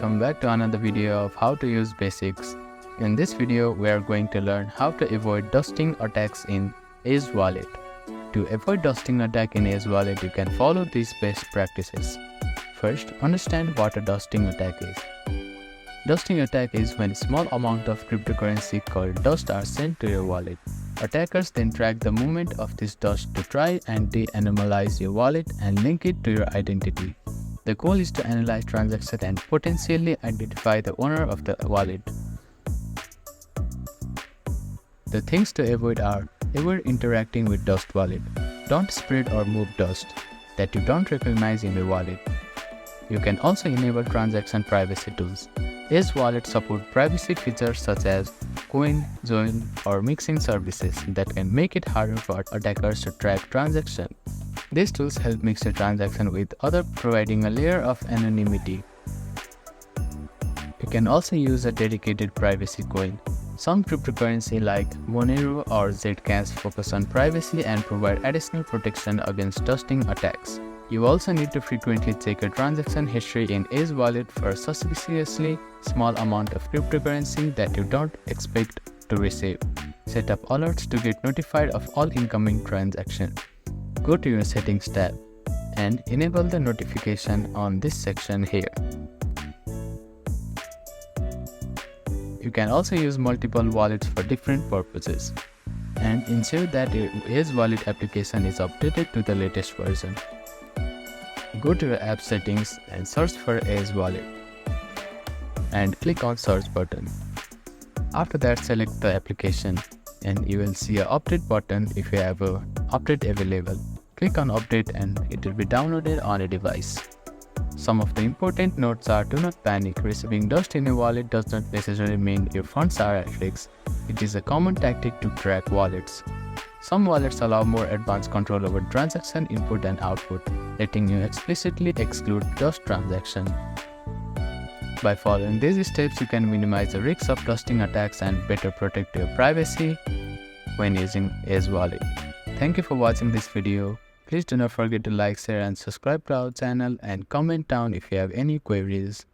welcome back to another video of how to use basics. In this video, we are going to learn how to avoid dusting attacks in Ace Wallet. To avoid dusting attack in Ace Wallet, you can follow these best practices. First, understand what a dusting attack is. Dusting attack is when a small amount of cryptocurrency called dust are sent to your wallet. Attackers then track the movement of this dust to try and de-anonymize your wallet and link it to your identity. The goal is to analyze transactions and potentially identify the owner of the wallet. The things to avoid are: avoid interacting with dust wallet. Don't spread or move dust that you don't recognize in your wallet. You can also enable transaction privacy tools. Ace Wallet support privacy features such as coin, join, or mixing services that can make it harder for attackers to track transactions. These tools help mix your transaction with others, providing a layer of anonymity. You can also use a dedicated privacy coin. Some cryptocurrency like Monero or Zcash focus on privacy and provide additional protection against dusting attacks. You also need to frequently check your transaction history in Ace Wallet for a suspiciously small amount of cryptocurrency that you don't expect to receive. Set up alerts to get notified of all incoming transactions. Go to your settings tab and enable the notification on this section here. You can also use multiple wallets for different purposes and ensure that your Ace Wallet application is updated to the latest version. Go to your app settings and search for Ace Wallet and click on search button. After that, select the application and you will see an update button if you have an update available. Click on update and it will be downloaded on a device. Some of the important notes are: do not panic. Receiving dust in a wallet does not necessarily mean your funds are at risk. It is a common tactic to track wallets. Some wallets allow more advanced control over transaction input and output, letting you explicitly exclude dust transactions. By following these steps, you can minimize the risks of dusting attacks and better protect your privacy when using Ace Wallet. Thank you for watching this video. Please do not forget to like, share and subscribe to our channel and comment down if you have any queries.